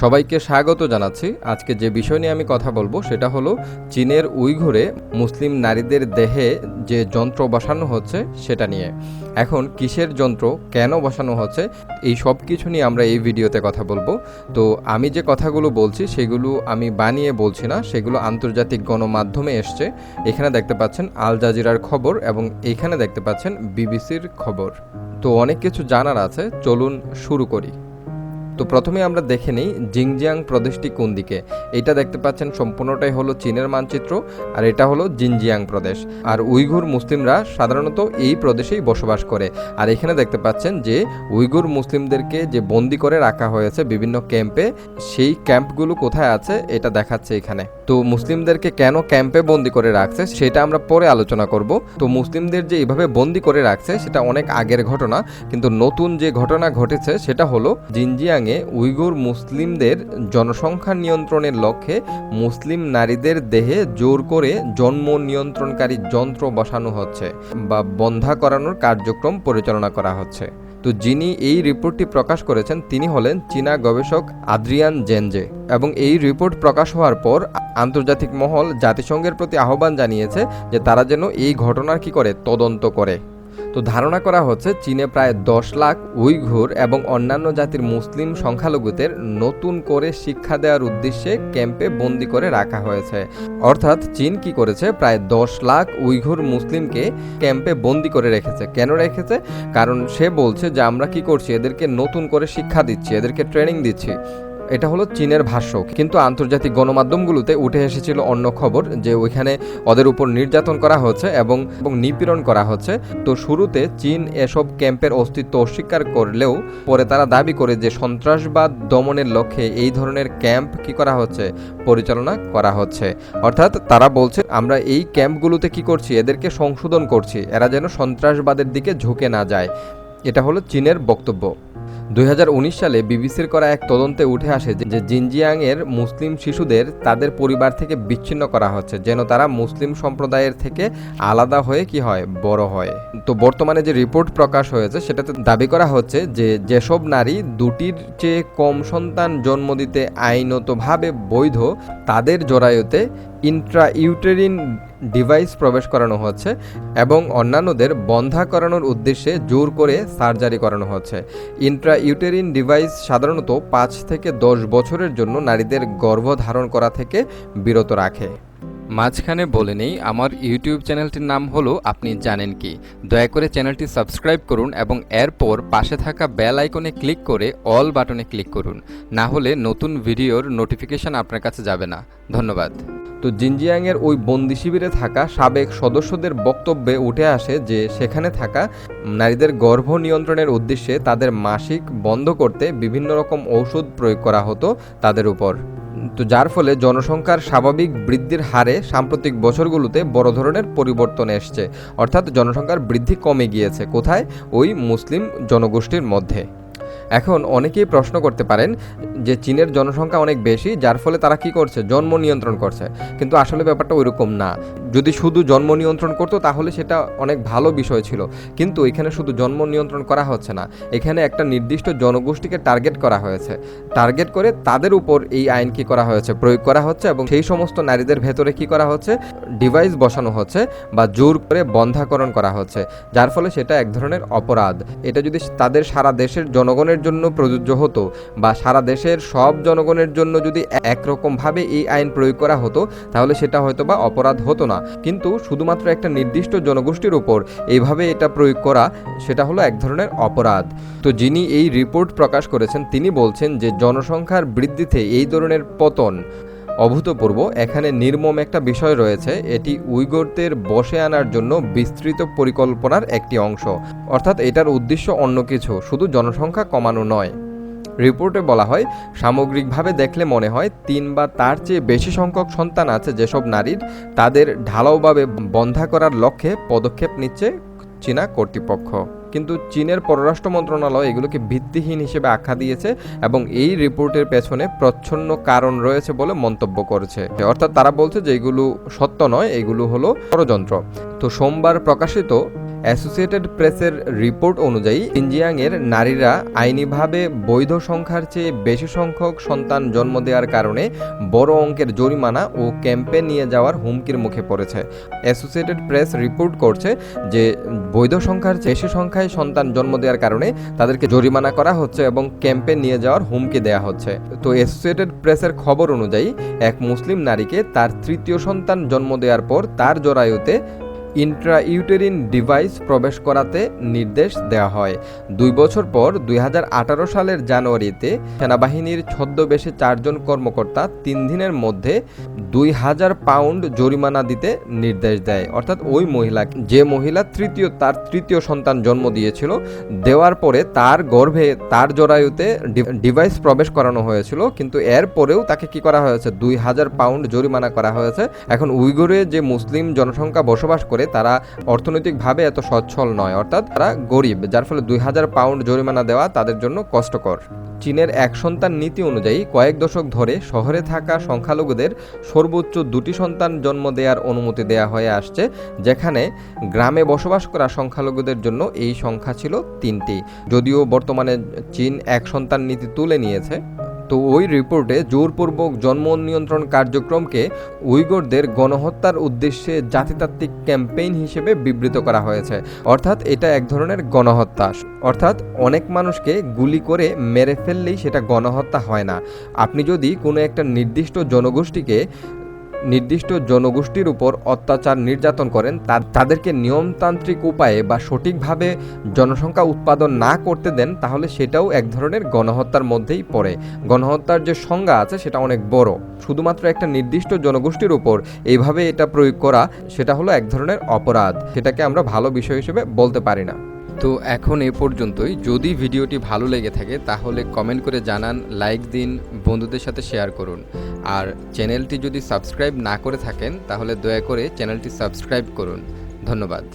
সবাইকে স্বাগত জানাচ্ছি। আজকে যে বিষয় নিয়ে আমি কথা বলবো সেটা হলো চীনের উইঘুরে মুসলিম নারীদের দেহে যে যন্ত্র বসানো হচ্ছে সেটা নিয়ে। এখন কিসের যন্ত্র, কেন বসানো হচ্ছে, এই সব কিছু নিয়ে আমরা এই ভিডিওতে কথা বলবো। তো আমি যে কথাগুলো বলছি সেগুলো আমি বানিয়ে বলছি না, সেগুলো আন্তর্জাতিক গণমাধ্যমে এসছে। এখানে দেখতে পাচ্ছেন আল জাজিরার খবর এবং এখানে দেখতে পাচ্ছেন বিবিসির খবর। তো অনেক কিছু জানার আছে, চলুন শুরু করি। তো প্রথমে আমরা দেখে নিই জিনজিয়াং প্রদেশটি কোন দিকে। এটা দেখতে পাচ্ছেন সম্পূর্ণটাই হলো চীনের মানচিত্র, আর এটা হলো জিনজিয়াং প্রদেশ। আর উইঘুর মুসলিমরা সাধারণত এই প্রদেশেই বসবাস করে। আর এখানে দেখতে পাচ্ছেন যে উইঘুর মুসলিমদেরকে যে বন্দি করে রাখা হয়েছে বিভিন্ন ক্যাম্পে, সেই ক্যাম্পগুলো কোথায় আছে এটা দেখাচ্ছে এখানে। তো মুসলিমদেরকে কেন ক্যাম্পে বন্দি করে রাখছে সেটা আমরা পরে আলোচনা করব। তো মুসলিমদের যে এইভাবে বন্দি করে রাখছে সেটা অনেক আগের ঘটনা, কিন্তু নতুন যে ঘটনা ঘটেছে সেটা হলো জিনজিয়াংয়ে উইঘুর মুসলিমদের জনসংখ্যা নিয়ন্ত্রণের লক্ষ্যে মুসলিম নারীদের দেহে জোর করে জন্ম নিয়ন্ত্রণকারী যন্ত্র বসানো হচ্ছে বা বন্ধা করানোর কার্যক্রম পরিচালনা করা হচ্ছে। তো যিনি এই রিপোর্টটি প্রকাশ করেছেন তিনি হলেন চীনা গবেষক আদ্রিয়ান জেনজে, এবং এই রিপোর্ট প্রকাশ হওয়ার পর আন্তর্জাতিক মহল জাতিসংঘের প্রতি আহ্বান জানিয়েছে যে তারা যেন এই ঘটনার কি করে তদন্ত করে। তো ধারণা করা হচ্ছে চীনে প্রায় 10 লাখ উইঘুর এবং অন্যান্য জাতির মুসলিম সংখ্যালঘুদের নতুন করে শিক্ষা দেওয়ার উদ্দেশ্যে ক্যাম্পে বন্দি করে রাখা হয়েছে। অর্থাৎ চীন কি করেছে, প্রায় 10 লাখ উইঘুর মুসলিমকে ক্যাম্পে বন্দি করে রেখেছে। কেন রেখেছে? কারণ সে বলছে যে আমরা কি করছি, এদেরকে নতুন করে শিক্ষা দিচ্ছি, এদেরকে ট্রেনিং দিচ্ছি। এটা হলো চীনের ভাষ্য, কিন্তু আন্তর্জাতিক গণমাধ্যমগুলোতে উঠে এসেছিল অন্য খবর যে ওইখানে ওদের উপর নির্যাতন করা হচ্ছে এবং নিপীড়ন করা হচ্ছে। তো শুরুতে চীন এসব ক্যাম্পের অস্তিত্ব অস্বীকার করলেও পরে তারা দাবি করে যে সন্ত্রাসবাদ দমনের লক্ষ্যে এই ধরনের ক্যাম্প কি করা হচ্ছে, পরিচালনা করা হচ্ছে। অর্থাৎ তারা বলছে আমরা এই ক্যাম্পগুলোতে কি করছি, এদেরকে সংশোধন করছি, এরা যেন সন্ত্রাসবাদের দিকে ঝুঁকে না যায়। এটা হলো চীনের বক্তব্য। 2019 সালে বিবিসির করা এক তদন্তে উঠে আসে যে জিনজিয়াংয়ের মুসলিম শিশুদের তাদের পরিবার থেকে বিচ্ছিন্ন করা হচ্ছে যেন তারা মুসলিম সম্প্রদায়ের থেকে আলাদা হয়ে কি হয়, বড় হয়। তো বর্তমানে যে রিপোর্ট প্রকাশ হয়েছে সেটাতে দাবি করা হচ্ছে যে যেসব নারী দুটির চেয়ে কম সন্তান জন্ম দিতে আইনতভাবে বৈধ তাদের জরায়ুতে ইন্ট্রাইউটেরিন ডিভাইস প্রবেশ করানো হচ্ছে এবং অন্যান্যদের বন্ধা করানোর উদ্দেশ্যে জোর করে সার্জারি করানো হচ্ছে। ইন্ট্রাইউটেরিন ডিভাইস সাধারণত 5 থেকে 10 বছরের জন্য নারীদের গর্ভধারণ করা থেকে বিরত রাখে। মাঝখানে বলে নেই, আমার ইউটিউব চ্যানেলটির নাম হলো আপনি জানেন কি। দয়া করে চ্যানেলটি সাবস্ক্রাইব করুন এবং এরপর পাশে থাকা বেল আইকনে ক্লিক করে অল বাটনে ক্লিক করুন, না হলে নতুন ভিডিওর নোটিফিকেশন আপনার কাছে যাবে না। ধন্যবাদ। তো জিনজিয়াংয়ের ওই বন্দি শিবিরে থাকা সাবেক সদস্যদের বক্তব্যে উঠে আসে যে সেখানে থাকা নারীদের গর্ভ নিয়ন্ত্রণের উদ্দেশ্যে তাদের মাসিক বন্ধ করতে বিভিন্ন রকম ঔষধ প্রয়োগ করা হতো তাদের উপর। তো যার ফলে জনসংখ্যার স্বাভাবিক বৃদ্ধির হারে সাম্প্রতিক বছরগুলোতে বড় ধরনের পরিবর্তন এসছে। অর্থাৎ জনসংখ্যার বৃদ্ধি কমে গিয়েছে। কোথায়? ওই মুসলিম জনগোষ্ঠীর মধ্যে। এখন অনেকেই প্রশ্ন করতে পারেন যে চীনের জনসংখ্যা অনেক বেশি, যার ফলে তারা কি করছে, জন্ম নিয়ন্ত্রণ করছে। কিন্তু আসলে ব্যাপারটা ওইরকম না। যদি শুধু জন্ম নিয়ন্ত্রণ করতো তাহলে সেটা অনেক ভালো বিষয় ছিল, কিন্তু এখানে শুধু জন্ম নিয়ন্ত্রণ করা হচ্ছে না, এখানে একটা নির্দিষ্ট জনগোষ্ঠীকে টার্গেট করা হয়েছে। টার্গেট করে তাদের উপর এই আইন কি করা হয়েছে, প্রয়োগ করা হচ্ছে এবং সেই সমস্ত নারীদের ভেতরে কি করা হচ্ছে, ডিভাইস বসানো হচ্ছে বা জোর করে বন্ধাকরণ করা হচ্ছে, যার ফলে সেটা এক ধরনের অপরাধ। এটা যদি তাদের সারা দেশের জনগণের জন্য প্রযোজ্য হতো বা সারা দেশের সব জনগণের জন্য যদি একরকমভাবে এই আইন প্রয়োগ করা হতো তাহলে সেটা হয়তো বা অপরাধ হতো না। কিন্তু শুধুমাত্র একটা নির্দিষ্ট জনগোষ্ঠীর উপর এইভাবে এটা প্রয়োগ করা, সেটা হলো এক ধরনের অপরাধ। তো যিনি এই রিপোর্ট প্রকাশ করেছেন তিনি বলছেন যে জনসংখ্যার বৃদ্ধিতে এই ধরনের পতন অভূতপূর্ব। এখানে নির্মম একটা বিষয় রয়েছে, এটি উইঘুরদের বশে আনার জন্য বিস্তৃত পরিকল্পনার একটি অংশ। অর্থাৎ এটার উদ্দেশ্য অন্য কিছু, শুধু জনসংখ্যা কমানো নয়। রিপোর্টে বলা হয় সামগ্রিকভাবে দেখলে মনে হয় 3 বা তার চেয়ে বেশি সংখ্যক সন্তান আছে যেসব নারীর তাদের ঢালাওভাবে বন্ধা করার লক্ষ্যে পদক্ষেপ নিচ্ছে চীনা কর্তৃপক্ষ। কিন্তু চীনের পররাষ্ট্র মন্ত্রণালয় এগুলোকে ভিত্তিহীন হিসেবে আখ্যা দিয়েছে এবং এই রিপোর্টের পেছনে প্রচ্ছন্ন কারণ রয়েছে বলে মন্তব্য করেছে। অর্থাৎ তারা বলছে যে এগুলো সত্য নয়, এগুলো হলো ষড়যন্ত্র। তো সোমবার প্রকাশিত অ্যাসোসিয়েটেড প্রেসের রিপোর্ট অনুযায়ী সিনজিয়াংয়ের নারীরা আইনিভাবে বৈধ সংখ্যার চেয়ে বেশি সংখ্যক সন্তান জন্ম দেওয়ার কারণে বড় অঙ্কের জরিমানা ও ক্যাম্পে নিয়ে যাওয়ার হুমকির মুখে পড়েছে। অ্যাসোসিয়েটেড প্রেস রিপোর্ট করছে যে বৈধ সংখ্যার চেয়ে বেশি সংখ্যায় সন্তান জন্ম দেওয়ার কারণে তাদেরকে জরিমানা করা হচ্ছে এবং ক্যাম্পে নিয়ে যাওয়ার হুমকি দেওয়া হচ্ছে। তো অ্যাসোসিয়েটেড প্রেসের খবর অনুযায়ী এক মুসলিম নারীকে তার তৃতীয় সন্তান জন্ম দেওয়ার পর তার জরায়ুতে ইন্ট্রাইউটেরিন ডিভাইস প্রবেশ করাতে নির্দেশ দেওয়া হয়। 2 বছর পর 2018 সালের জানুয়ারিতে সেনাবাহিনীর ছদ্মবেশে 4 জন কর্মকর্তা 3 দিনের মধ্যে 2000 পাউন্ড জরিমানা দিতে নির্দেশ দেয়। অর্থাৎ ওই মহিলা, যে মহিলা তার তৃতীয় সন্তান জন্ম দিয়েছিল, দেওয়ার পরে তার গর্ভে তার জরায়ুতে ডিভাইস প্রবেশ করানো হয়েছিল, কিন্তু এর পরেও তাকে কি করা হয়েছে, 2000 পাউন্ড জরিমানা করা হয়েছে। এখন উইঘুরে যে মুসলিম জনসংখ্যা বসবাস করে তারা অর্থনৈতিকভাবে এত সচ্ছল নয়, অর্থাৎ তারা গরিব, যার ফলে 2000 পাউন্ড জরিমানা দেওয়া তাদের জন্য কষ্টকর। চীনের এক সন্তান নীতি অনুযায়ী কয়েক দশক ধরে শহরে থাকা সংখ্যালঘুদের সর্বোচ্চ 2টি সন্তান জন্ম দেওয়ার অনুমতি দেওয়া হয়ে আসছে, যেখানে গ্রামে বসবাস করা সংখ্যালঘুদের জন্য এই সংখ্যা ছিল 3টি। যদিও বর্তমানে চীন এক সন্তান নীতি তুলে নিয়েছে। তো ওই রিপোর্টে জোরপূর্বক জন্ম নিয়ন্ত্রণ কার্যক্রমকে উইঘুরদের গণহত্যার উদ্দেশ্যে জাতিতাত্ত্বিক ক্যাম্পেইন হিসেবে বিবৃত করা হয়েছে। অর্থাৎ এটা এক ধরনের গণহত্যা, অর্থাৎ অনেক মানুষকে গুলি করে মেরে ফেললেই সেটা গণহত্যা হয় না। আপনি যদি কোনো একটা নির্দিষ্ট জনগোষ্ঠীর উপর অত্যাচার নির্যাতন করেন, তাদেরকে নিয়মতান্ত্রিক উপায়ে বা সঠিকভাবে জনসংখ্যা উৎপাদন না করতে দেন, তাহলে সেটাও এক ধরনের গণহত্যার মধ্যেই পড়ে। গণহত্যার যে সংজ্ঞা আছে সেটা অনেক বড়। শুধুমাত্র একটা নির্দিষ্ট জনগোষ্ঠীর উপর এইভাবে এটা প্রয়োগ করা, সেটা হলো এক ধরনের অপরাধ। সেটাকে আমরা ভালো বিষয় হিসেবে বলতে পারি না। তো এখন এ পর্যন্তই। যদি ভিডিওটি ভালো লেগে থাকে তাহলে কমেন্ট করে জানান, লাইক দিন, বন্ধুদের সাথে শেয়ার করুন। আর চ্যানেলটি যদি সাবস্ক্রাইব না করে থাকেন তাহলে দয়া করে চ্যানেলটি সাবস্ক্রাইব করুন। ধন্যবাদ।